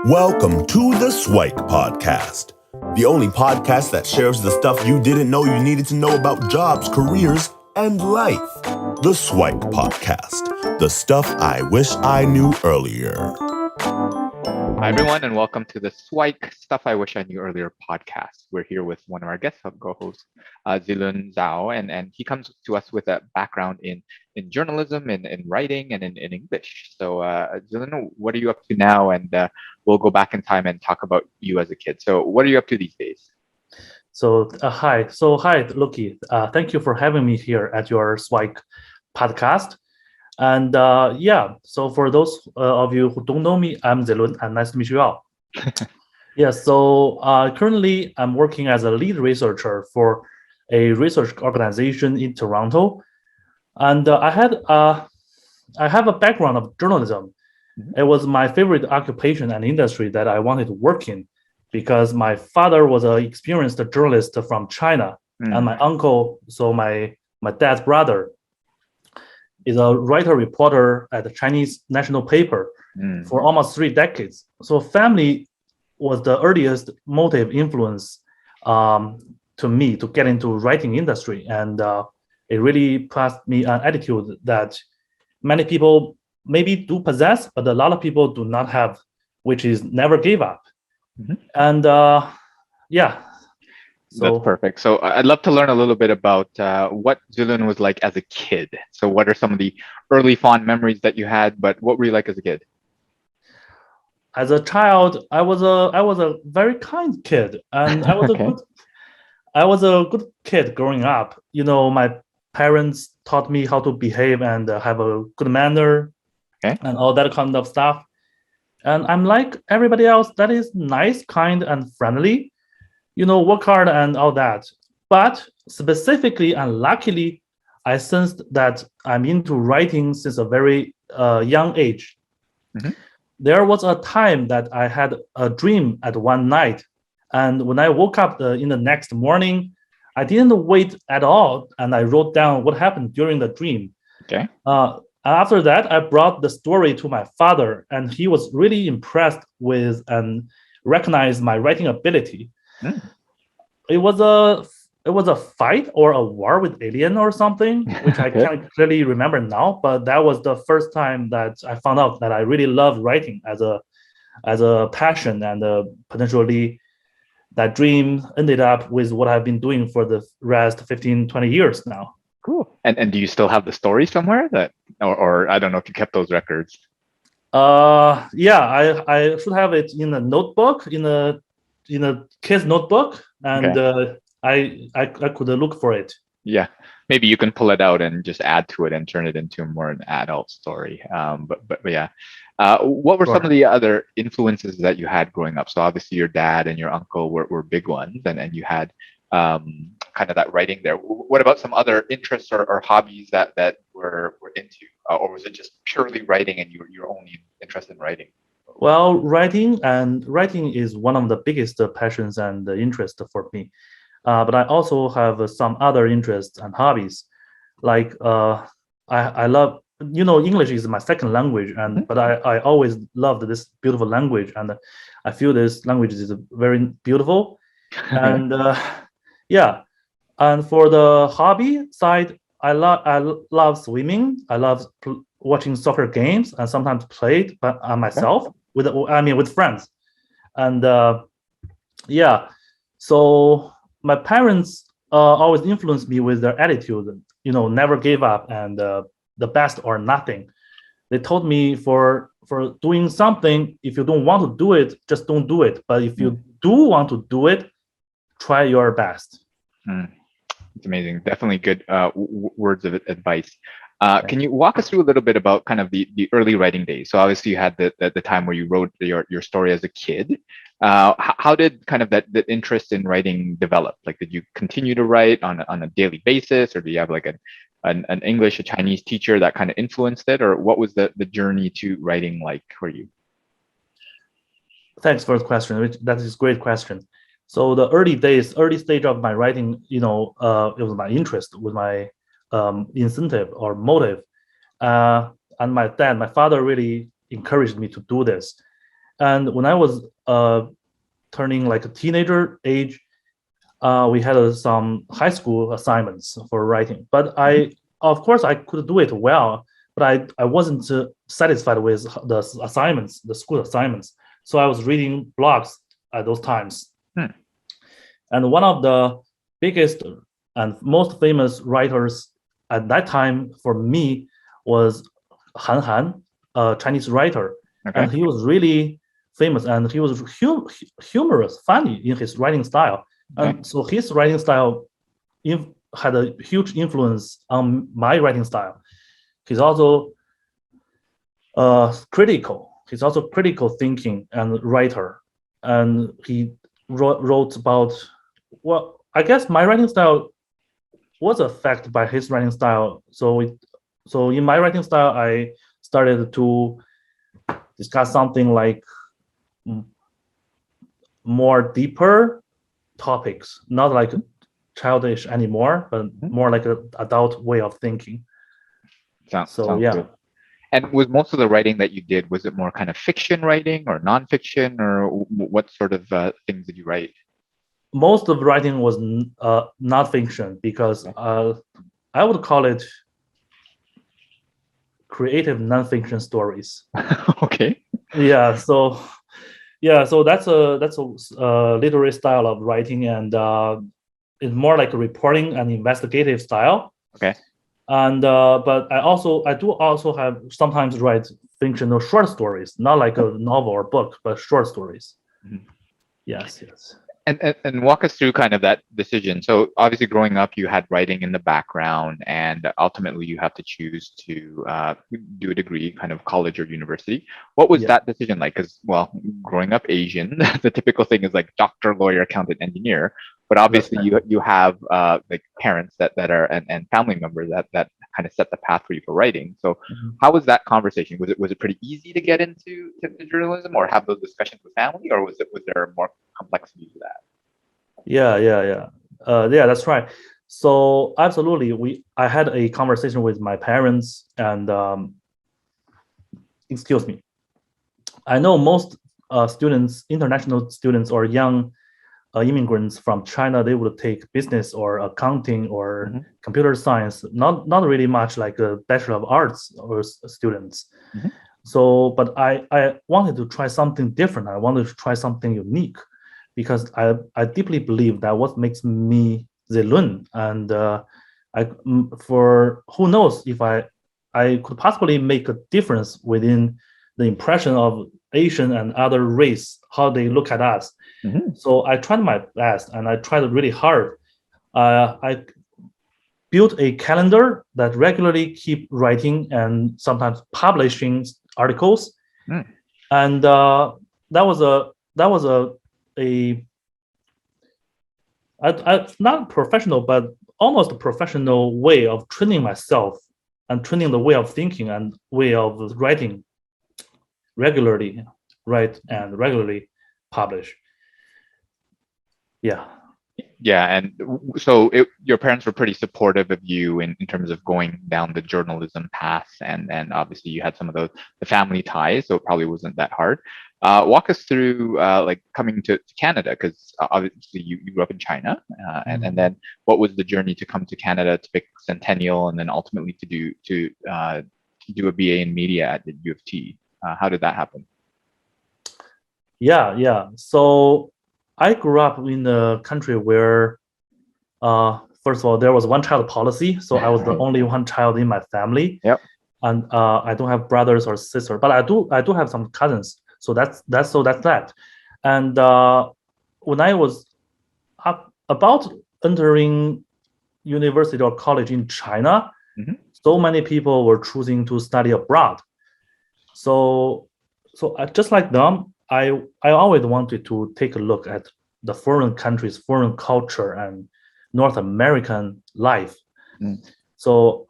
Welcome to the SWIKE podcast, the only podcast that shares the stuff you didn't know you needed to know about jobs, careers, and life. The SWIKE podcast, the stuff I wish I knew earlier. Hi, everyone, and welcome to the SWIKE Stuff I Wish I Knew Earlier podcast. We're here with one of our guest co-hosts, Zilun, Zhao, and he comes to us with a background in journalism, in writing, and in English. So, Zilun, what are you up to now? And we'll go back in time and talk about you as a kid. So, what are you up to these days? Hi, Luki. Thank you for having me here at your SWIKE podcast. And so for those of you who don't know me, I'm Zilun, and nice to meet you all. Currently I'm working as a lead researcher for a research organization in Toronto, and I have a background of journalism. Mm-hmm. It was my favorite occupation and industry that I wanted to work in, because my father was an experienced journalist from China, and my uncle, so my dad's brother, is a writer-reporter at the Chinese national paper for almost 3 decades. So family was the earliest motive influence to me to get into writing industry. And it really passed me an attitude that many people maybe do possess, but a lot of people do not have, which is never give up. Mm-hmm. And So, that's perfect. So I'd love to learn a little bit about what Zilun was like as a kid. So what are some of the early fond memories that you had, but what were you like as a kid? As a child, I was a very kind kid, and I was a good kid growing up. You know, my parents taught me how to behave and have a good manner, and all that kind of stuff. And I'm like everybody else that is nice, kind, and friendly. You know, work hard and all that. But specifically and luckily, I sensed that I'm into writing since a very young age. Mm-hmm. There was a time that I had a dream at one night. And when I woke up in the next morning, I didn't wait at all. And I wrote down what happened during the dream. Okay. After that, I brought the story to my father, and he was really impressed with and recognized my writing ability. It was a fight or a war with alien or something, which I can't clearly remember now. But that was the first time that I found out that I really love writing as a passion, and potentially that dream ended up with what I've been doing for the rest 15, 20 years now. Cool. And do you still have the story somewhere or I don't know if you kept those records? I should have it in a notebook, in a kid's notebook, and I could look for it. Yeah, maybe you can pull it out and just add to it and turn it into more an adult story. But yeah, what were some of the other influences that you had growing up? So obviously your dad and your uncle were big ones, and you had kind of that writing there. What about some other interests or hobbies that were into, or was it just purely writing and you're only interested in writing? Well, writing is one of the biggest passions and interests for me. But I also have some other interests and hobbies. Like I love, English is my second language, but I always loved this beautiful language, and I feel this language is very beautiful. And and for the hobby side, I love swimming. I love watching soccer games, and sometimes play it by myself with friends. And so my parents always influenced me with their attitude, never give up, and the best or nothing. They told me for doing something, if you don't want to do it, just don't do it. But if you do want to do it, try your best. It's amazing. Definitely good words of advice. Can you walk us through a little bit about kind of the early writing days? So obviously you had the time where you wrote your story as a kid. How did kind of that interest in writing develop? Like, did you continue to write on a daily basis, or do you have like an English, a Chinese teacher that kind of influenced it, or what was the journey to writing like for you? Thanks for the question. That is a great question. So the early stage of my writing, it was my interest, with my incentive or motive, and my father really encouraged me to do this. And when I was turning like a teenager age, we had some high school assignments for writing. But of course, I could do it well, but I wasn't satisfied with the assignments, the school assignments. So I was reading blogs at those times. And one of the biggest and most famous writers at that time for me was Han, a Chinese writer. Okay. And he was really famous, and he was humorous, funny in his writing style. Okay. And so his writing style had a huge influence on my writing style. He's also critical. He's also critical thinking and writer. And he wrote about, well, I guess my writing style was affected by his writing style. So in my writing style, I started to discuss something like more deeper topics, not like childish anymore, but more like an adult way of thinking. Sounds yeah. Good. And was most of the writing that you did, was it more kind of fiction writing or nonfiction, or what sort of things did you write? Most of the writing was not fiction, because I would call it creative nonfiction stories. Okay. Yeah. So that's a literary style of writing, and it's more like a reporting and investigative style. Okay. And but I do also have sometimes write fictional short stories, not like a novel or book, but short stories. Mm-hmm. Yes. And walk us through kind of that decision. So obviously growing up, you had writing in the background, and ultimately you have to choose to do a degree, kind of college or university. What was that decision like? Because, well, growing up Asian, the typical thing is like doctor, lawyer, accountant, engineer. But obviously you have like parents that are and family members that kind of set the path for you for writing. So how was that conversation? Was it pretty easy to get into journalism, or have those discussions with family, or was there more complexity to that? Yeah, that's right. So absolutely, I had a conversation with my parents, and excuse me, I know most students, international students or young immigrants from China, they would take business or accounting or computer science, not really much like a Bachelor of Arts or students. So, but I wanted to try something different. I wanted to try something unique, because I deeply believe that what makes me Zilun, and for who knows if I could possibly make a difference within the impression of Asian and other race, how they look at us. So I tried my best, and I tried really hard. I built a calendar that regularly keep writing and sometimes publishing articles, and that was a not professional, but almost a professional way of training myself and training the way of thinking and way of writing regularly, write and regularly publish. Yeah, and so your parents were pretty supportive of you in terms of going down the journalism path, and obviously you had some of the family ties, so it probably wasn't that hard. Walk us through like coming to Canada, because obviously you grew up in China, and then what was the journey to come to Canada to pick Centennial, and then ultimately to do a BA in media at the U of T. How did that happen? Yeah. So I grew up in a country where, first of all, there was one child policy, so I was the only one child in my family. Yep. And I don't have brothers or sisters, but I do have some cousins. So that's that. And when I was about entering university or college in China, so many people were choosing to study abroad. So just like them, I always wanted to take a look at the foreign countries, foreign culture, and North American life. So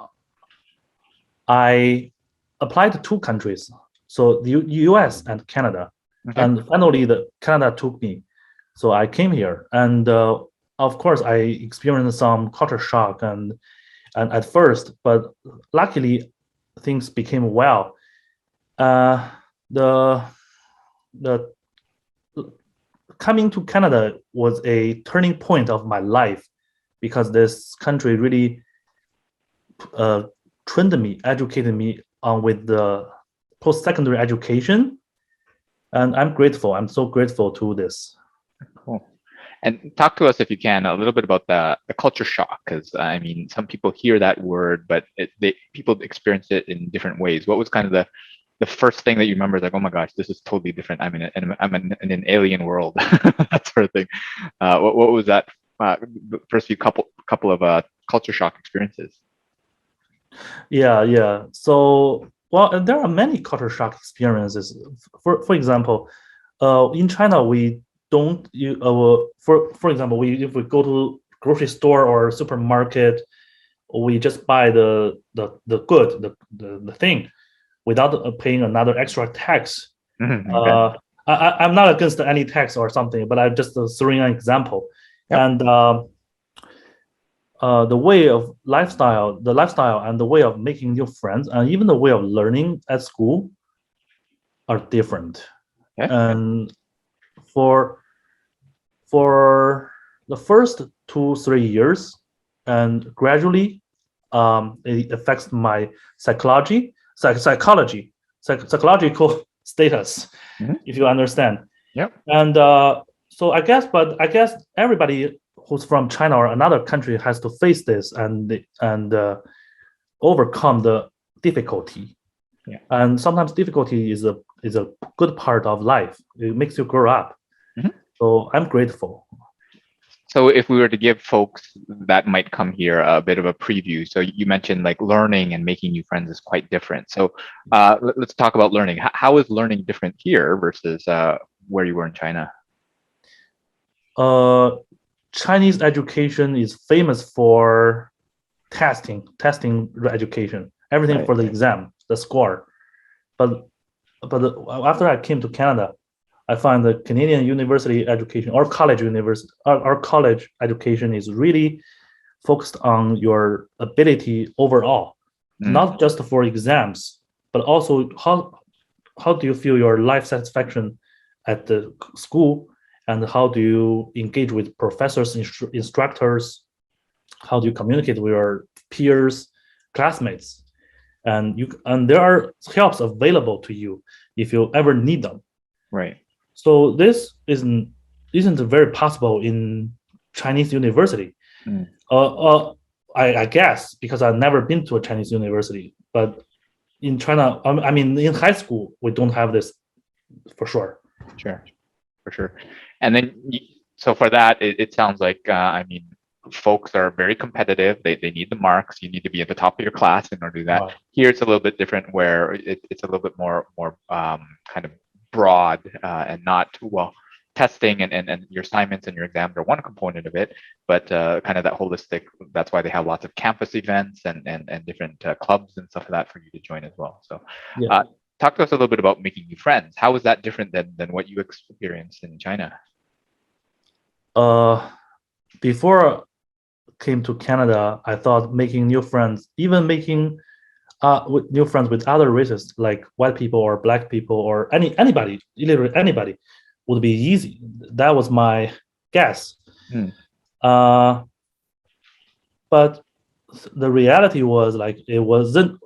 I applied to 2 countries, so the US and Canada. And finally, Canada took me. So I came here, and of course, I experienced some culture shock and at first, but luckily, things became well. the coming to Canada was a turning point of my life because this country really trained me, educated me on with the post-secondary education, and I'm grateful. I'm so grateful to this. Cool. And talk to us, if you can, a little bit about the culture shock, because I mean, some people hear that word, but people experience it in different ways. What was kind of the first thing that you remember, like, oh my gosh, this is totally different. I'm in an alien world, that sort of thing. What was that? The first few couple of culture shock experiences. Yeah. So, well, there are many culture shock experiences. For example, in China, we don't for example, if we go to grocery store or supermarket, we just buy the thing without paying another extra tax. Okay. I'm not against any tax or something, but I'm just throwing an example. Yep. And the way of lifestyle and the way of making new friends and even the way of learning at school are different. Okay. And for the first 2-3 years, and gradually it affects my psychological status, if you understand. Yep. And so I guess everybody who's from China or another country has to face this and overcome the difficulty. Yeah. And sometimes difficulty is a good part of life. It makes you grow up. So I'm grateful. So if we were to give folks that might come here a bit of a preview, so you mentioned like learning and making new friends is quite different. So let's talk about learning. How is learning different here versus where you were in China? Chinese education is famous for testing education, everything right. For the exam, the score. But after I came to Canada, I find the Canadian university education or college education is really focused on your ability overall, not just for exams, but also how do you feel your life satisfaction at the school, and how do you engage with professors, instructors, how do you communicate with your peers, classmates, and there are helps available to you if you ever need them. Right. So this isn't very possible in Chinese university. I guess because I've never been to a Chinese university, but in China, I mean, in high school, we don't have this for sure. Sure, for sure. And then, so for that, it sounds like, I mean, folks are very competitive. They need the marks. You need to be at the top of your class in order to do that. Wow. Here, it's a little bit different, where it's a little bit more kind of broad and not, well, testing and your assignments and your exams are one component of it, but kind of that holistic. That's why they have lots of campus events and different clubs and stuff like that for you to join as well. So yeah. Talk to us a little bit about making new friends. How is that different than what you experienced in China? Before I came to Canada, I thought making new friends, even making new friends with other races like white people or black people or anybody, literally anybody, would be easy. That was my guess. But the reality was like it wasn't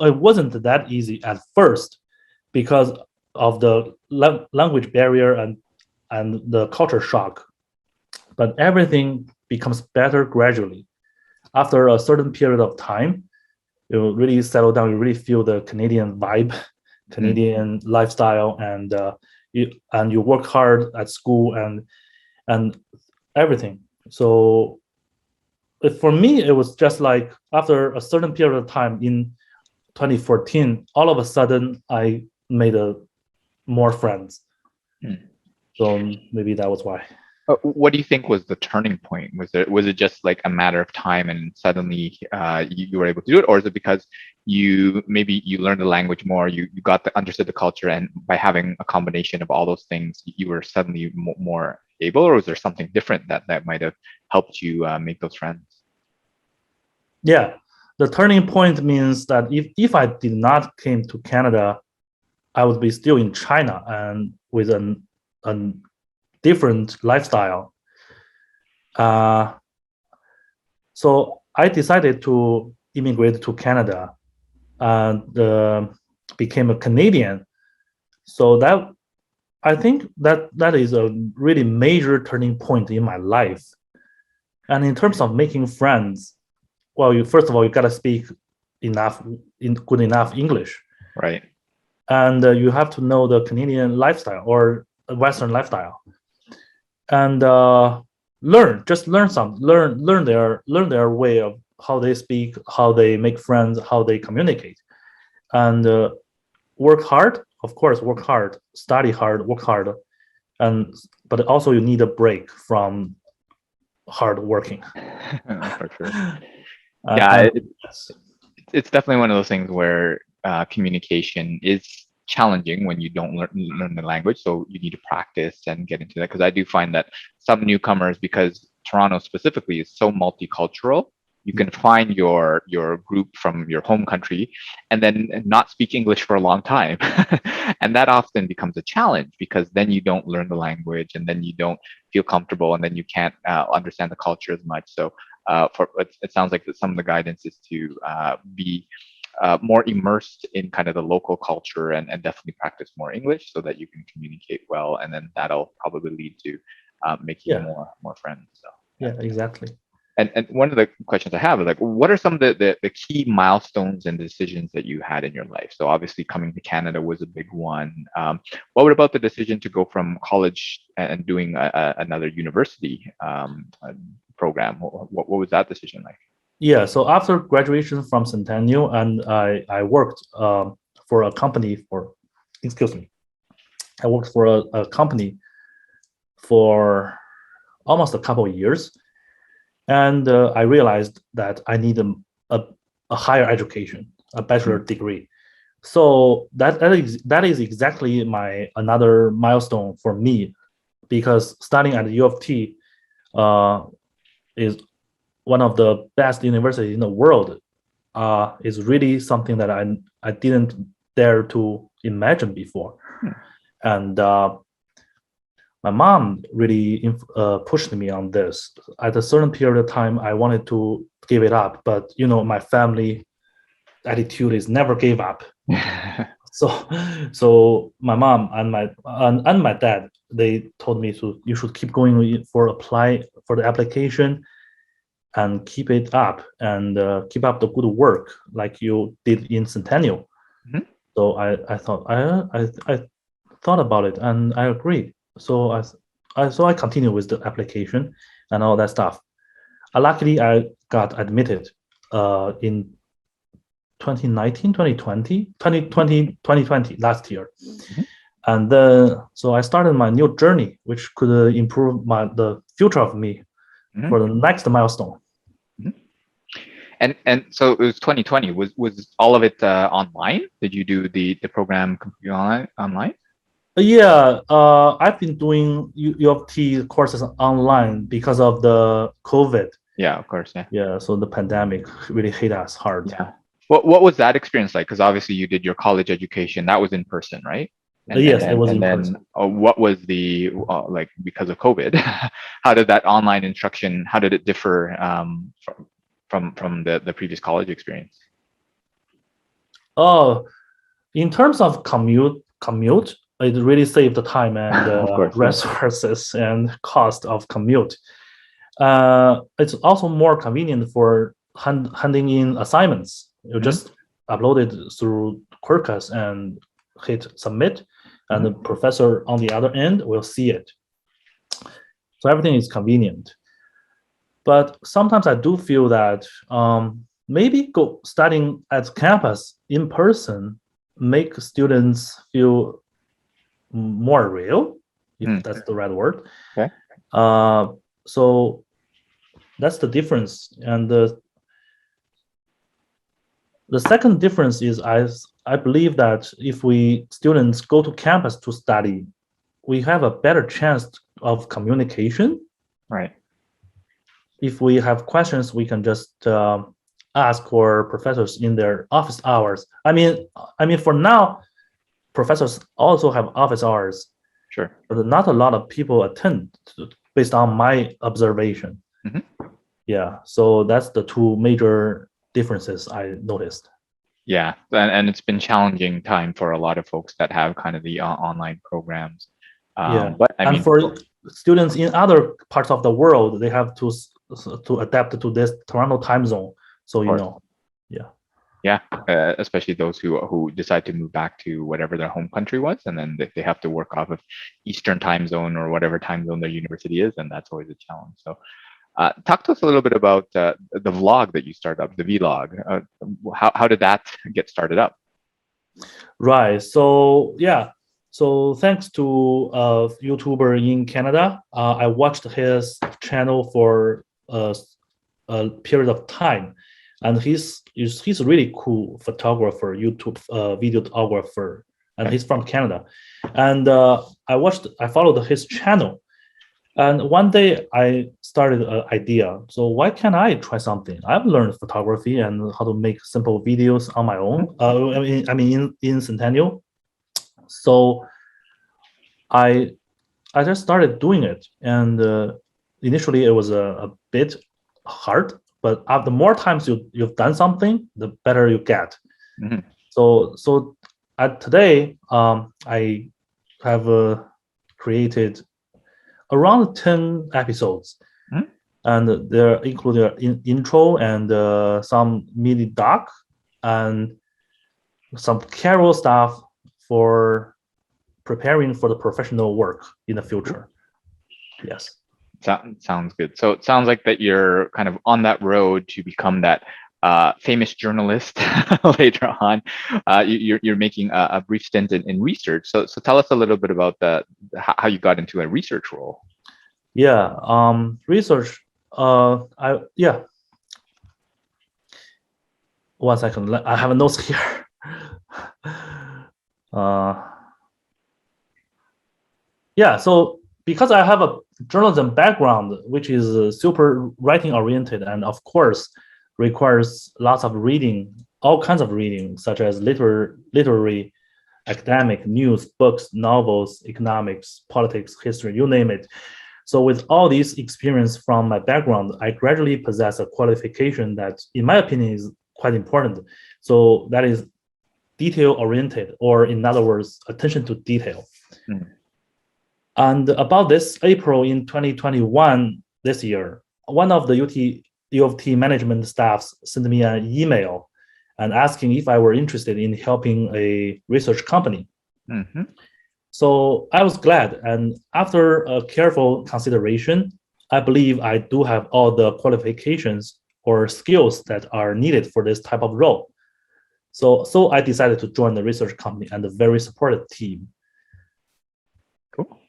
that easy at first because of the language barrier and the culture shock. But everything becomes better gradually. After a certain period of time, you really settle down. You really feel the Canadian vibe, Canadian lifestyle, and you work hard at school and everything. So for me, it was just like after a certain period of time in 2014, all of a sudden I made more friends. So maybe that was why. What do you think was the turning point? Was it just like a matter of time and suddenly you were able to do it, or is it because you learned the language more, you understood the culture, and by having a combination of all those things, you were suddenly more able, or was there something different that might have helped you make those friends? Yeah, the turning point means that if I did not came to Canada, I would be still in China and with a different lifestyle. So I decided to immigrate to Canada and became a Canadian. So that I think that is a really major turning point in my life. And in terms of making friends, well, first of all, you gotta speak good enough English, Right. and you have to know the Canadian lifestyle or Western lifestyle, and learn their way of how they speak, how they make friends, how they communicate, and work hard. Of course, work hard, study hard, work hard, but also you need a break from hard working. For sure. Yeah, it's definitely one of those things where communication is challenging when you don't learn the language. So you need to practice and get into that. Because I do find that some newcomers, because Toronto specifically is so multicultural, you can find your group from your home country and then not speak English for a long time. And that often becomes a challenge because then you don't learn the language and then you don't feel comfortable and then you can't understand the culture as much. So it sounds like that some of the guidance is to be more immersed in kind of the local culture and definitely practice more English so that you can communicate well, and then that'll probably lead to making more friends. So yeah, exactly. And one of the questions I have is like, what are some of the key milestones and decisions that you had in your life? So obviously coming to Canada was a big one. What about the decision to go from college and doing another university program? What was that decision like? Yeah, so after graduation from Centennial, and I worked for a company I worked for a company for almost a couple of years. And I realized that I need a higher education, a bachelor degree. So that is exactly another milestone for me, because studying at the U of T is one of the best universities in the world. Is really something that I didn't dare to imagine before. And my mom really pushed me on this. At a certain period of time, I wanted to give it up, but my family attitude is never give up. So my mom and my dad, they told me you should keep going apply for the application and keep it up and keep up the good work like you did in Centennial. Mm-hmm. So I thought about it and I agreed. So I continued with the application and all that stuff. Luckily, I got admitted in 2020 last year. Mm-hmm. And then so I started my new journey, which could improve the future of me for the next milestone. And so it was 2020. Was all of it online? Did you do the program completely online? Yeah, I've been doing U of T courses online because of the COVID. Yeah, of course. Yeah. Yeah, so the pandemic really hit us hard. Yeah. What was that experience like? Because obviously you did your college education. That was in person, right? Yes, it was in person. What was the like because of COVID? How did that online instruction? How did it differ from the previous college experience? Oh, in terms of commute, it really saved the time and resources and cost of commute. It's also more convenient for handing in assignments. You just upload it through Quirkus and hit submit, and the professor on the other end will see it. So everything is convenient. But sometimes I do feel that maybe studying at campus in person make students feel more real, if that's the right word. Okay. So that's the difference. And the second difference is I believe that if students go to campus to study, we have a better chance of communication. Right. If we have questions, we can just ask our professors in their office hours. I mean, for now, professors also have office hours, Sure. but not a lot of people attend based on my observation. Yeah, so that's the two major differences I noticed. Yeah, and it's been challenging time for a lot of folks that have kind of the online programs. But I mean, for students in other parts of the world, they have to adapt to this Toronto time zone. So yeah, especially those who decide to move back to whatever their home country was, and then they have to work off of Eastern time zone or whatever time zone their university is, and that's always a challenge. So. Talk to us a little bit about the vlog that you started up, the vlog. How did that get started up? Right. So so thanks to a YouTuber in Canada, I watched his channel for a period of time, and he's a really cool photographer, YouTube videographer, and he's from Canada. And I followed his channel. And one day I started an idea. So why can't I try something? I've learned photography and how to make simple videos on my own. I mean in Centennial. So I just started doing it, and initially it was a bit hard. But the more times you've done something, the better you get. So today I have created around 10 episodes, and they're including intro and some mini doc and some carol stuff for preparing for the professional work in the future. Yes. Sounds good. So it sounds like that you're kind of on that road to become that famous journalist later on. You're making a brief stint in research. So tell us a little bit about how you got into a research role. Yeah, research. Yeah. 1 second. I have a notes here. Yeah. So because I have a journalism background, which is super writing oriented, and of course requires lots of reading, all kinds of reading, such as literary, academic, news, books, novels, economics, politics, history, you name it. So with all these experience from my background, I gradually possess a qualification that, in my opinion, is quite important. So that is detail-oriented, or in other words, attention to detail. And about this April in 2021, this year, one of the U of T management staffs sent me an email and asking if I were interested in helping a research company. So I was glad, and after a careful consideration, I believe I do have all the qualifications or skills that are needed for this type of role. So I decided to join the research company and a very supportive team. Cool.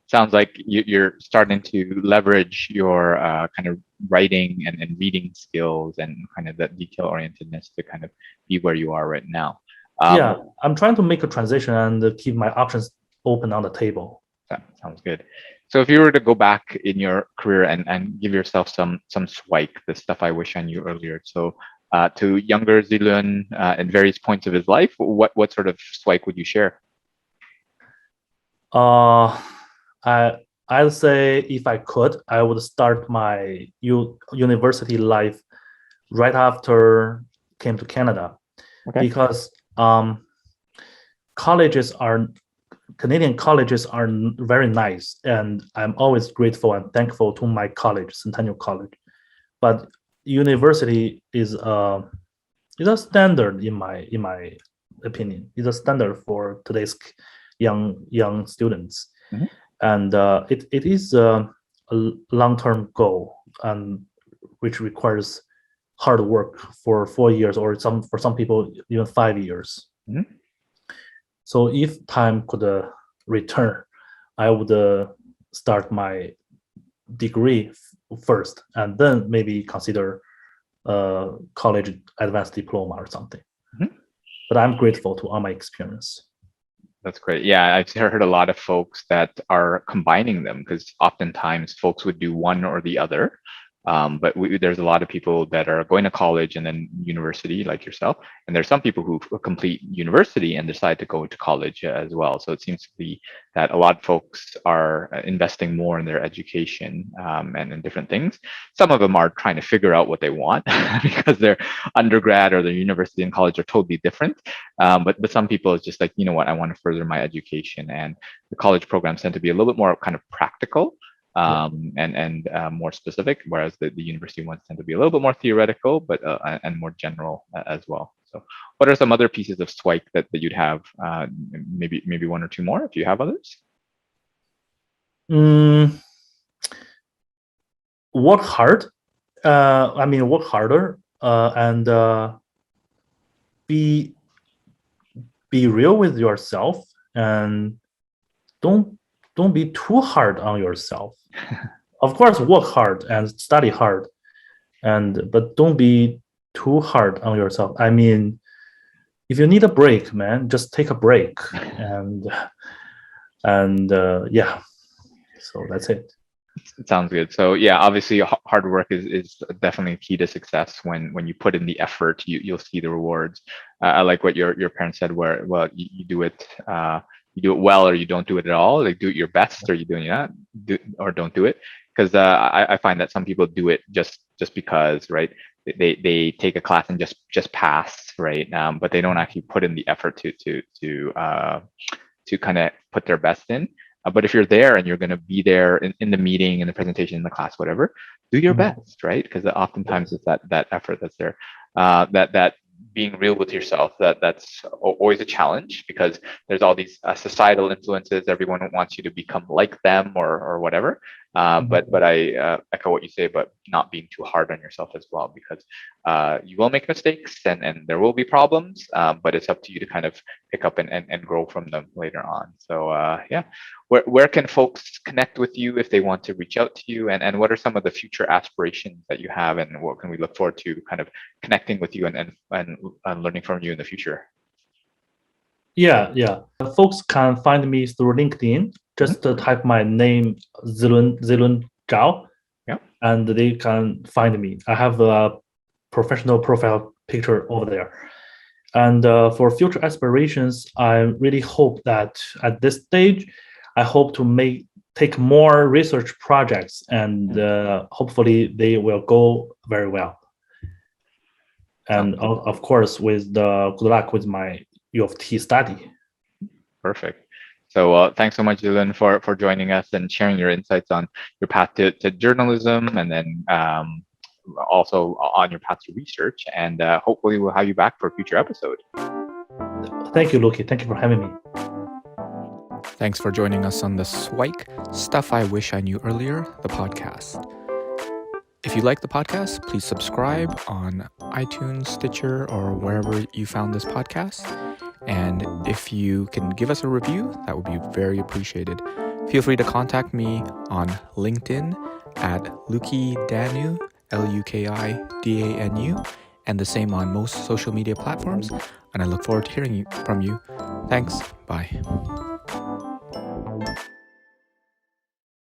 Sounds like you're starting to leverage your kind of writing and reading skills and kind of that detail orientedness to kind of be where you are right now. Yeah, I'm trying to make a transition and keep my options open on the table. That sounds good. So if you were to go back in your career and give yourself some SWIKE, the stuff I wish I knew earlier. So to younger Zilun at various points of his life, what sort of SWIKE would you share? I'd say if I could, I would start my university life right after came to Canada, because Canadian colleges are very nice, and I'm always grateful and thankful to my college, Centennial College. But university is a standard in my opinion. It's a standard for today's young students, and it is a long-term goal, and which requires hard work for 4 years, or for some people even 5 years. So if time could return, I would start my degree first, and then maybe consider college advanced diploma or something. But I'm grateful to all my experience. That's great. Yeah, I've heard a lot of folks that are combining them, because oftentimes folks would do one or the other. But there's a lot of people that are going to college and then university, like yourself. And there's some people who complete university and decide to go to college as well. So it seems to be that a lot of folks are investing more in their education and in different things. Some of them are trying to figure out what they want because their undergrad or their university and college are totally different. But some people it's just like, you know what, I want to further my education. And the college programs tend to be a little bit more kind of practical and more specific, whereas the university ones tend to be a little bit more theoretical, but and more general as well. So, what are some other pieces of SWIKE that you'd have? Maybe one or two more, if you have others. Work hard. Work harder and be real with yourself, and don't be too hard on yourself. Of course, work hard and study hard, but don't be too hard on yourself. I mean, if you need a break, man, just take a break, and yeah. So that's it. Sounds good. So yeah, obviously hard work is definitely key to success. When you put in the effort, you'll see the rewards. I like what your parents said, where well you do it well or you don't do it at all. Like do it your best or you doing that, or don't do it. Because I find that some people do it just because, right? They take a class and just pass, right? But they don't actually put in the effort to kind of put their best in. But if you're there and you're going to be there in the meeting, in the presentation, in the class, whatever, do your best, right? Because oftentimes it's that effort that's there. That being real with yourself, that's always a challenge because there's all these societal influences. Everyone wants you to become like them or whatever. But I echo what you say about not being too hard on yourself as well, because you will make mistakes and there will be problems, but it's up to you to kind of pick up and grow from them later on. So yeah, where can folks connect with you if they want to reach out to you, and what are some of the future aspirations that you have, and what can we look forward to kind of connecting with you and learning from you in the future? Yeah. Folks can find me through LinkedIn. Just type my name, Zilun Zhao, and they can find me. I have a professional profile picture over there. And for future aspirations, I really hope that at this stage, I hope to take more research projects, and hopefully they will go very well. And of course, with the good luck with my U of T study. Perfect. So thanks so much, Zilun, for joining us and sharing your insights on your path to journalism, and then also on your path to research. And hopefully we'll have you back for a future episode. Thank you, Luki. Thank you for having me. Thanks for joining us on the SWIKE, Stuff I Wish I Knew Earlier, the podcast. If you like the podcast, please subscribe on iTunes, Stitcher, or wherever you found this podcast. And if you can give us a review, that would be very appreciated. Feel free to contact me on LinkedIn at Lukidanu, Lukidanu, and the same on most social media platforms. And I look forward to hearing from you. Thanks. Bye.